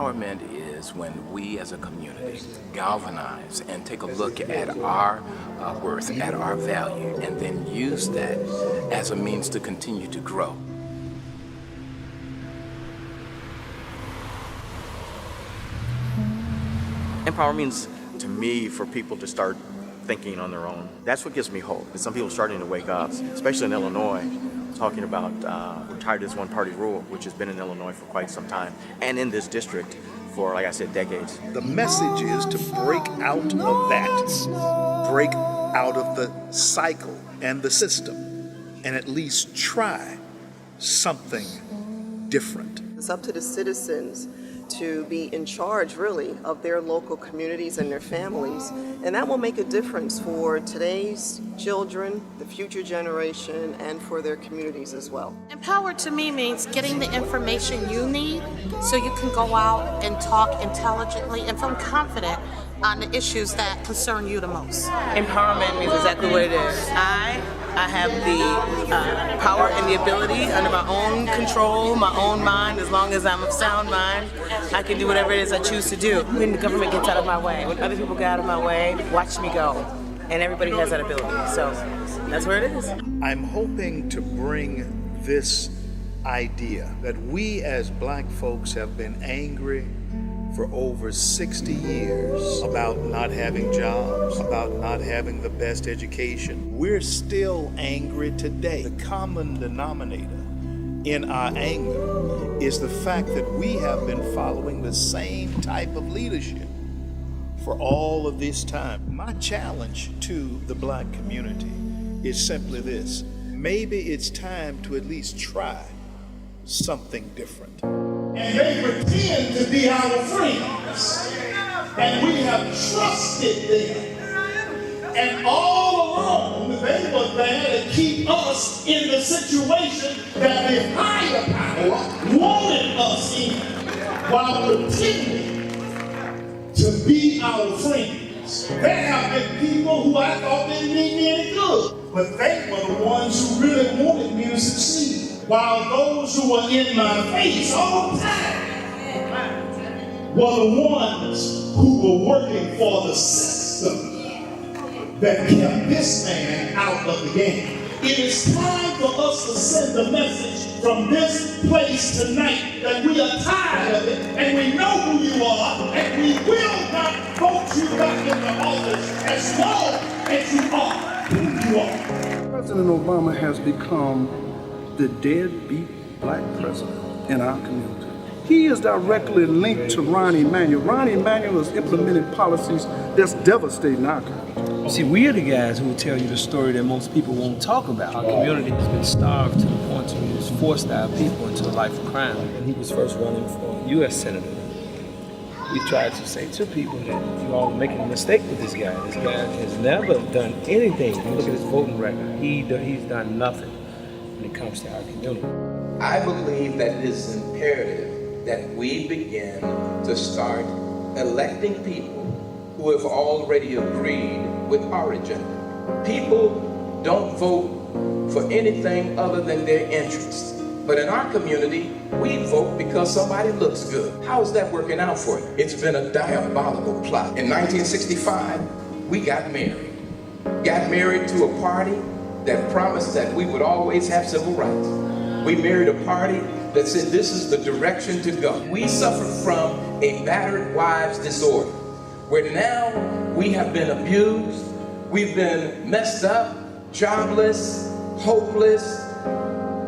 Empowerment is when we as a community galvanize and take a look at our worth, at our value, and then use that as a means to continue to grow. Empower means, to me, for people to start thinking on their own. That's what gives me hope. And some people are starting to wake up, especially in Illinois, talking about we're tired of this one-party rule, which has been in Illinois for quite some time, and in this district for, like I said, decades. The message is to break out of that, break out of the cycle and the system, and at least try something different. It's up to the citizens to be in charge, really, of their local communities and their families. And that will make a difference for today's children, the future generation, and for their communities as well. Empower to me means getting the information you need so you can go out and talk intelligently and feel confident on the issues that concern you the most. Empowerment means exactly what it is. I have the power and the ability under my own control, my own mind. As long as I'm of sound mind, I can do whatever it is I choose to do. When the government gets out of my way, when other people get out of my way, watch me go. And everybody has that ability. So that's where it is. I'm hoping to bring this idea that we as black folks have been angry for over 60 years about not having jobs, about not having the best education. We're still angry today. The common denominator in our anger is the fact that we have been following the same type of leadership for all of this time. My challenge to the black community is simply this: maybe it's time to at least try something different. And they pretend to be our friends, and we have trusted them. And all along, they were there to keep us in the situation that the higher power wanted us in, while pretending to be our friends. There have been people who I thought didn't mean me any good, but they were the ones who really wanted me to succeed. While those who were in my face all the time were the ones who were working for the system that kept this man out of the game. It is time for us to send a message from this place tonight that we are tired of it, and we know who you are, and we will not vote you back into office as long as you are who you are. President Obama has become the deadbeat black president in our community. He is directly linked to Ron Emanuel. Ron Emanuel is implementing policies that's devastating our community. See, we are the guys who will tell you the story that most people won't talk about. Our community has been starved to the point where it's forced our people into a life of crime. When he was first running for U.S. Senator, we tried to say to people that you all are making a mistake with this guy. This guy has never done anything. If you look at his voting record, he's done nothing when it comes to our community. I believe that it is imperative that we begin to start electing people who have already agreed with our agenda. People don't vote for anything other than their interests. But in our community, we vote because somebody looks good. How's that working out for you? It's been a diabolical plot. In 1965, we got married. Got married to a party that promised that we would always have civil rights. We married a party that said this is the direction to go. We suffer from a battered wives disorder, where now we have been abused, we've been messed up, jobless, hopeless,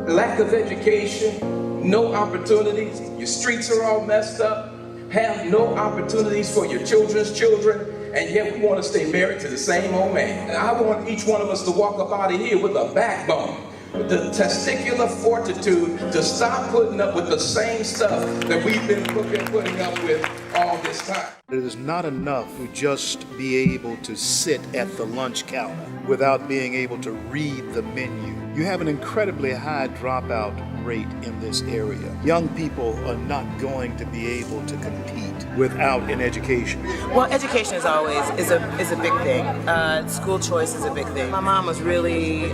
lack of education, no opportunities. Your streets are all messed up, have no opportunities for your children's children, and yet we want to stay married to the same old man. And I want each one of us to walk up out of here with a backbone, with the testicular fortitude to stop putting up with the same stuff that we've been putting up with all this time. It is not enough to just be able to sit at the lunch counter without being able to read the menu. You have an incredibly high dropout rate in this area. Young people are not going to be able to compete without an education. Well, education is always is a big thing. School choice is a big thing. My mom was really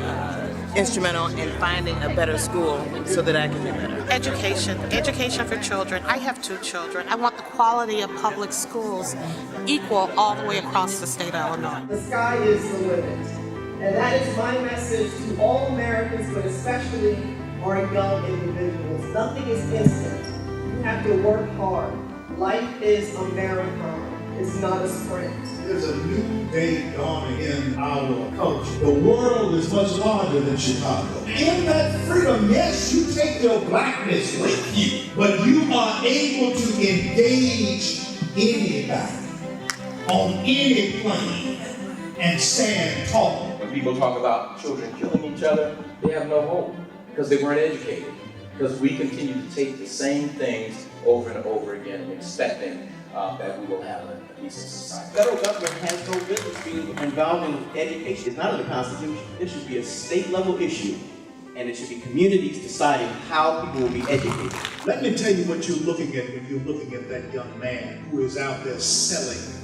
instrumental in finding a better school so that I can be better. Education for children. I have 2 children. I want the quality of public schools equal all the way across the state of Illinois. The sky is the limit. And that is my message to all Americans, but especially our young individuals. Nothing is instant. You have to work hard. Life is a marathon. It's not a sprint. There's a new day dawning in our culture. The world is much larger than Chicago. In that freedom, yes, you take your blackness with you, but you are able to engage anybody on any plane and stand tall. When people talk about children killing each other, they have no hope because they weren't educated. Because we continue to take the same things over and over again and expecting that we will have a decent society. Federal government has no business being involved in education. It's not in the Constitution. It should be a state level issue, and it should be communities deciding how people will be educated. Let me tell you what you're looking at when you're looking at that young man who is out there selling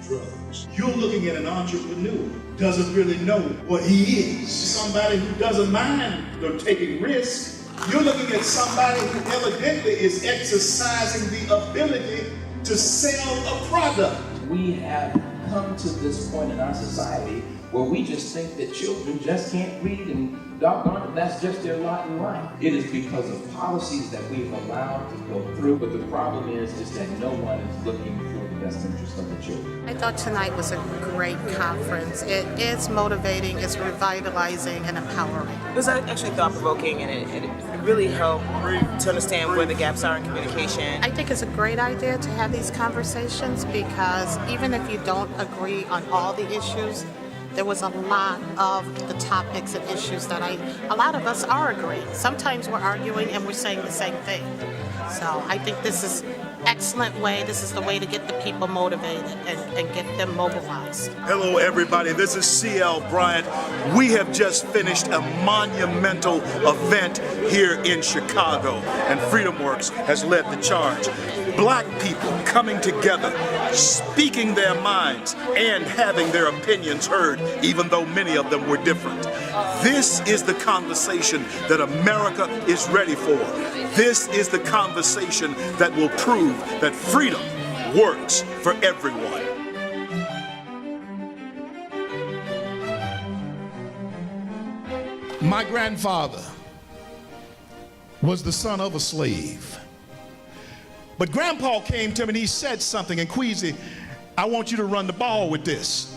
drugs. You're looking at an entrepreneur who doesn't really know what he is. Somebody who doesn't mind taking risks. You're looking at somebody who evidently is exercising the ability to sell a product. We have come to this point in our society where we just think that children just can't read and doggone it, that's just their lot in life. It is because of policies that we've allowed to go through, but the problem is that no one is looking for the best interest of the children. I thought tonight was a great conference. It is motivating, it's revitalizing, and empowering. It was actually thought-provoking, and it really helped to understand where the gaps are in communication. I think it's a great idea to have these conversations because even if you don't agree on all the issues, there was a lot of the topics and issues that a lot of us are agreeing. Sometimes we're arguing and we're saying the same thing. So I think this is excellent way. This is the way to get the people motivated and get them mobilized. Hello, everybody. This is C.L. Bryant. We have just finished a monumental event here in Chicago, and FreedomWorks has led the charge. Black people coming together, speaking their minds, and having their opinions heard, even though many of them were different. This is the conversation that America is ready for. This is the conversation that will prove that freedom works for everyone. My grandfather was the son of a slave. But Grandpa came to me and he said something, and Queasy, I want you to run the ball with this.